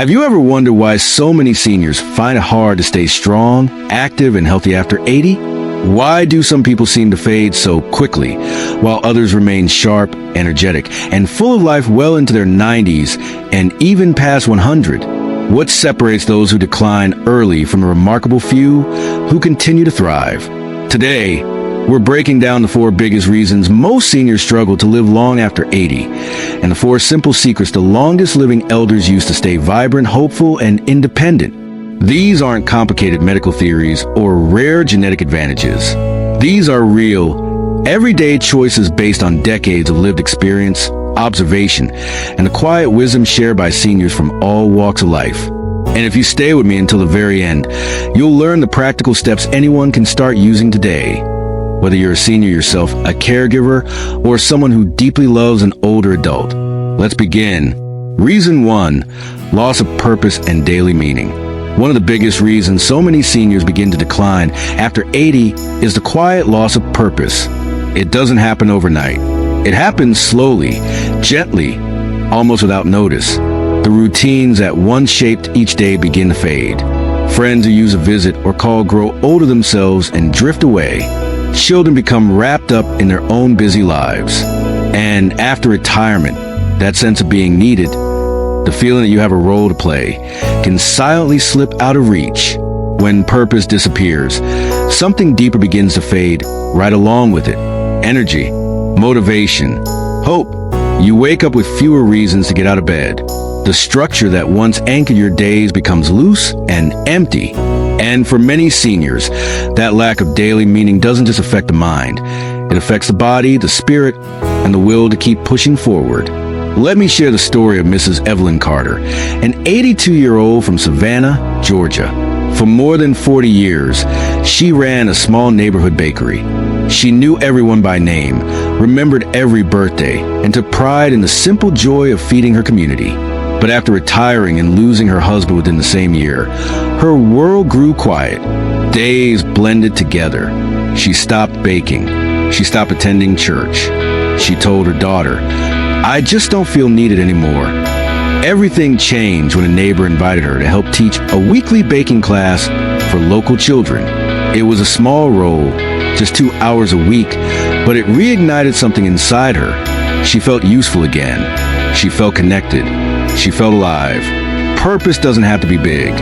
Have you ever wondered why so many seniors find it hard to stay strong, active, and healthy after 80? Why do some people seem to fade so quickly, while others remain sharp, energetic, and full of life well into their 90s and even past 100? What separates those who decline early from the remarkable few who continue to thrive? Today, we're breaking down the 4 biggest reasons most seniors struggle to live long after 80, and the 4 simple secrets the longest living elders use to stay vibrant, hopeful, and independent. These aren't complicated medical theories or rare genetic advantages. These are real, everyday choices based on decades of lived experience, observation, and the quiet wisdom shared by seniors from all walks of life. And if you stay with me until the very end, you'll learn the practical steps anyone can start using today. Whether you're a senior yourself, a caregiver, or someone who deeply loves an older adult. Let's begin. Reason 1, loss of purpose and daily meaning. One of the biggest reasons so many seniors begin to decline after 80 is the quiet loss of purpose. It doesn't happen overnight. It happens slowly, gently, almost without notice. The routines that once shaped each day begin to fade. Friends who use a visit or call grow older themselves and drift away. Children become wrapped up in their own busy lives. And after retirement, that sense of being needed, the feeling that you have a role to play, can silently slip out of reach. When purpose disappears, something deeper begins to fade right along with it. Energy, motivation, hope. You wake up with fewer reasons to get out of bed. The structure that once anchored your days becomes loose and empty. And for many seniors, that lack of daily meaning doesn't just affect the mind. It affects the body, the spirit, and the will to keep pushing forward. Let me share the story of Mrs. Evelyn Carter, an 82-year-old from Savannah, Georgia. For more than 40 years, she ran a small neighborhood bakery. She knew everyone by name, remembered every birthday, and took pride in the simple joy of feeding her community. But after retiring and losing her husband within the same year, her world grew quiet. Days blended together. She stopped baking. She stopped attending church. She told her daughter, "I just don't feel needed anymore." Everything changed when a neighbor invited her to help teach a weekly baking class for local children. It was a small role, just 2 hours a week, but it reignited something inside her. She felt useful again. She felt connected. She felt alive. Purpose doesn't have to be big.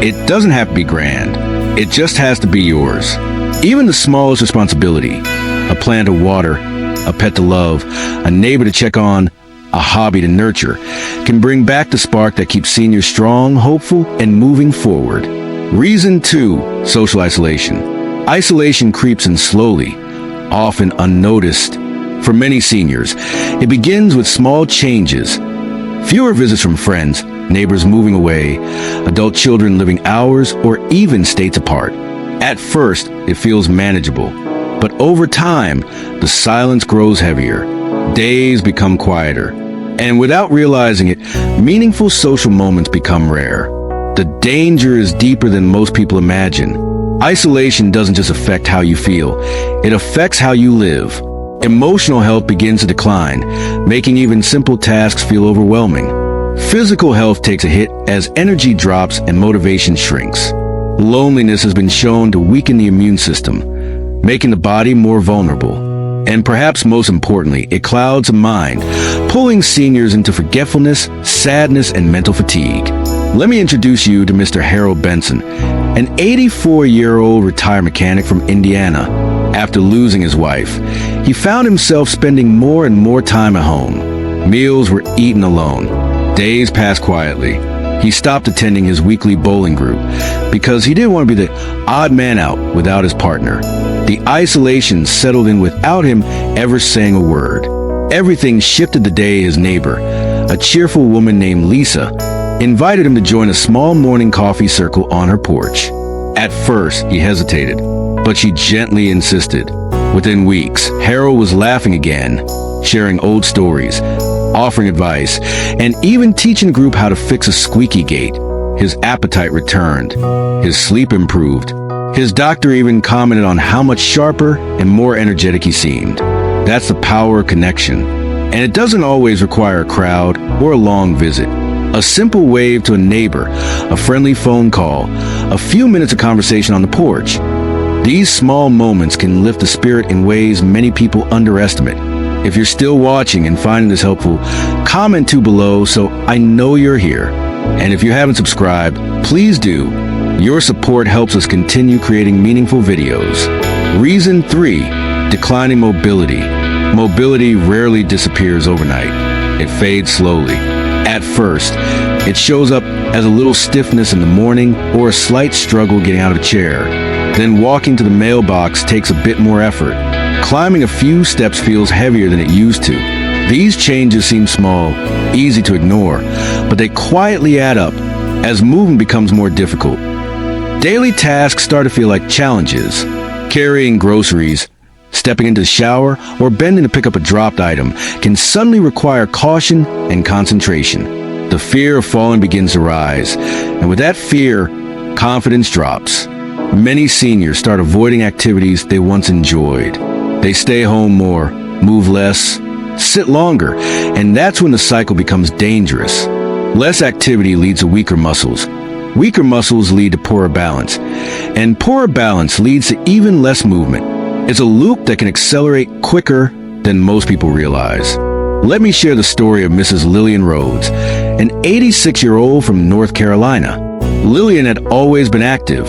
It doesn't have to be grand. It just has to be yours. Even the smallest responsibility, a plant to water, a pet to love, a neighbor to check on, a hobby to nurture, can bring back the spark that keeps seniors strong, hopeful, and moving forward. Reason 2, social isolation. Isolation creeps in slowly, often unnoticed. For many seniors, it begins with small changes. Fewer visits from friends, neighbors moving away, adult children living hours or even states apart. At first, it feels manageable, but over time, the silence grows heavier. Days become quieter, and without realizing it, meaningful social moments become rare. The danger is deeper than most people imagine. Isolation doesn't just affect how you feel, it affects how you live. Emotional health begins to decline, making even simple tasks feel overwhelming. Physical health takes a hit as energy drops and motivation shrinks. Loneliness has been shown to weaken the immune system, making the body more vulnerable. And perhaps most importantly, it clouds the mind, pulling seniors into forgetfulness, sadness, and mental fatigue. Let me introduce you to Mr. Harold Benson, an 84-year-old retired mechanic from Indiana. After losing his wife, he found himself spending more and more time at home. Meals were eaten alone. Days passed quietly. He stopped attending his weekly bowling group because he didn't want to be the odd man out without his partner. The isolation settled in without him ever saying a word. Everything shifted the day his neighbor, a cheerful woman named Lisa, invited him to join a small morning coffee circle on her porch. At first, he hesitated, but she gently insisted. Within weeks, Harold was laughing again, sharing old stories, offering advice, and even teaching the group how to fix a squeaky gate. His appetite returned. His sleep improved. His doctor even commented on how much sharper and more energetic he seemed. That's the power of connection. And it doesn't always require a crowd or a long visit. A simple wave to a neighbor, a friendly phone call, a few minutes of conversation on the porch. These small moments can lift the spirit in ways many people underestimate. If you're still watching and finding this helpful, comment 2 below so I know you're here. And if you haven't subscribed, please do. Your support helps us continue creating meaningful videos. Reason 3, declining mobility. Mobility rarely disappears overnight. It fades slowly. At first, it shows up as a little stiffness in the morning or a slight struggle getting out of a chair. Then walking to the mailbox takes a bit more effort. Climbing a few steps feels heavier than it used to. These changes seem small, easy to ignore, but they quietly add up as movement becomes more difficult. Daily tasks start to feel like challenges. Carrying groceries, stepping into the shower, or bending to pick up a dropped item can suddenly require caution and concentration. The fear of falling begins to rise, and with that fear, confidence drops. Many seniors start avoiding activities they once enjoyed. They stay home more, move less, sit longer, and that's when the cycle becomes dangerous. Less activity leads to weaker muscles. Weaker muscles lead to poorer balance, and poorer balance leads to even less movement. It's a loop that can accelerate quicker than most people realize. Let me share the story of Mrs. Lillian Rhodes, an 86-year-old from North Carolina. Lillian had always been active.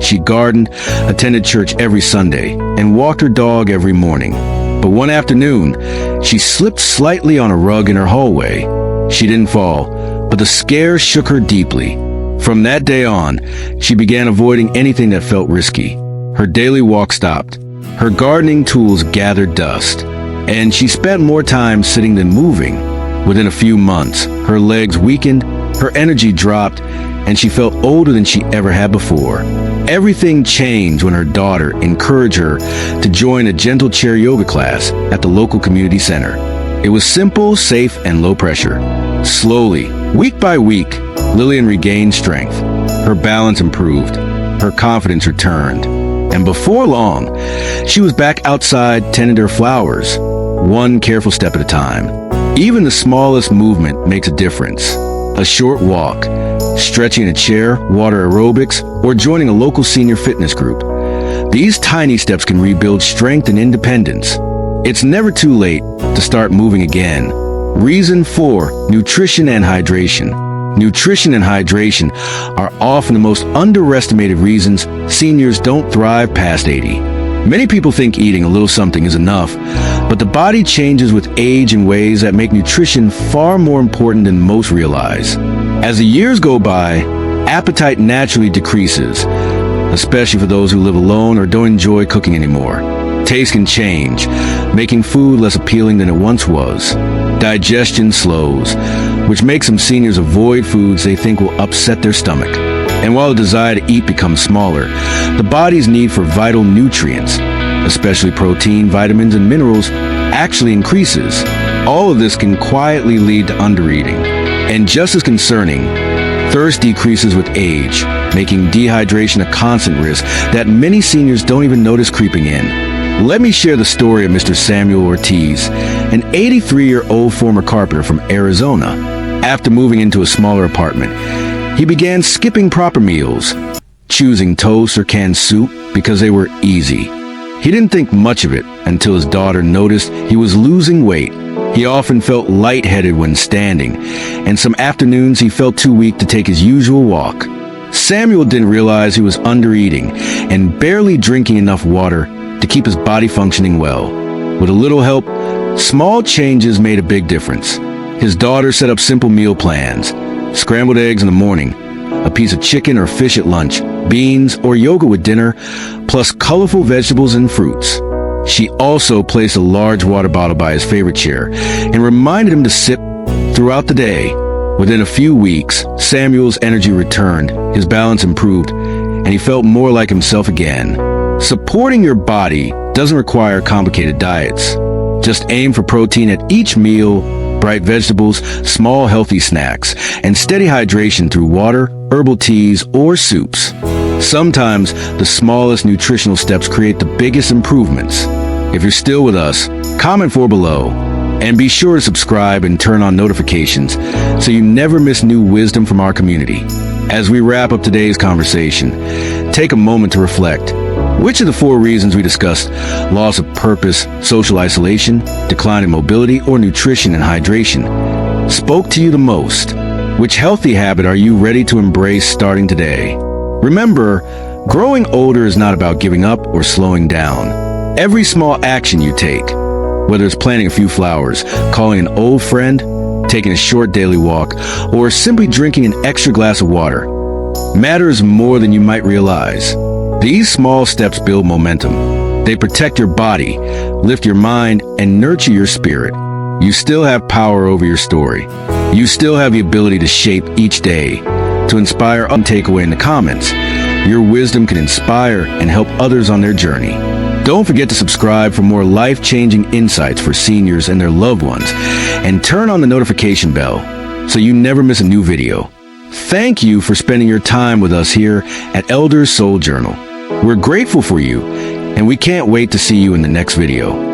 She gardened, attended church every Sunday, and walked her dog every morning. But one afternoon, she slipped slightly on a rug in her hallway. She didn't fall, but the scare shook her deeply. From that day on, she began avoiding anything that felt risky. Her daily walk stopped. Her gardening tools gathered dust, and she spent more time sitting than moving. Within a few months, her legs weakened, her energy dropped, and she felt older than she ever had before. Everything changed when her daughter encouraged her to join a gentle chair yoga class at the local community center. It was simple, safe, and low pressure. Slowly, week by week, Lillian regained strength. Her balance improved. Her confidence returned. And before long, she was back outside tending to her flowers, one careful step at a time. Even the smallest movement makes a difference. A short walk, stretching in a chair, water aerobics, or joining a local senior fitness group. These tiny steps can rebuild strength and independence. It's never too late to start moving again. Reason 4, nutrition and hydration. Nutrition and hydration are often the most underestimated reasons seniors don't thrive past 80. Many people think eating a little something is enough, but the body changes with age in ways that make nutrition far more important than most realize. As the years go by, appetite naturally decreases, especially for those who live alone or don't enjoy cooking anymore. Taste can change, making food less appealing than it once was. Digestion slows, which makes some seniors avoid foods they think will upset their stomach. And while the desire to eat becomes smaller, the body's need for vital nutrients, especially protein, vitamins, and minerals, actually increases. All of this can quietly lead to undereating. And just as concerning, thirst decreases with age, making dehydration a constant risk that many seniors don't even notice creeping in. Let me share the story of Mr. Samuel Ortiz, an 83-year-old former carpenter from Arizona. After moving into a smaller apartment, he began skipping proper meals, choosing toast or canned soup because they were easy. He didn't think much of it until his daughter noticed he was losing weight. He often felt lightheaded when standing, and some afternoons he felt too weak to take his usual walk. Samuel didn't realize he was undereating and barely drinking enough water to keep his body functioning well. With a little help, small changes made a big difference. His daughter set up simple meal plans: scrambled eggs in the morning, a piece of chicken or fish at lunch, beans or yogurt with dinner, plus colorful vegetables and fruits. She also placed a large water bottle by his favorite chair and reminded him to sip throughout the day. Within a few weeks, Samuel's energy returned, his balance improved, and he felt more like himself again. Supporting your body doesn't require complicated diets. Just aim for protein at each meal, bright vegetables, small healthy snacks, and steady hydration through water, herbal teas, or soups. Sometimes the smallest nutritional steps create the biggest improvements. If you're still with us, comment 4 below. And be sure to subscribe and turn on notifications so you never miss new wisdom from our community. As we wrap up today's conversation, take a moment to reflect. Which of the 4 reasons we discussed, loss of purpose, social isolation, decline in mobility, or nutrition and hydration, spoke to you the most? Which healthy habit are you ready to embrace starting today? Remember, growing older is not about giving up or slowing down. Every small action you take, whether it's planting a few flowers, calling an old friend, taking a short daily walk, or simply drinking an extra glass of water, matters more than you might realize. These small steps build momentum. They protect your body, lift your mind, and nurture your spirit. You still have power over your story. You still have the ability to shape each day, to inspire and take away in the comments. Your wisdom can inspire and help others on their journey. Don't forget to subscribe for more life-changing insights for seniors and their loved ones, and turn on the notification bell so you never miss a new video. Thank you for spending your time with us here at Elders Soul Journal. We're grateful for you, and we can't wait to see you in the next video.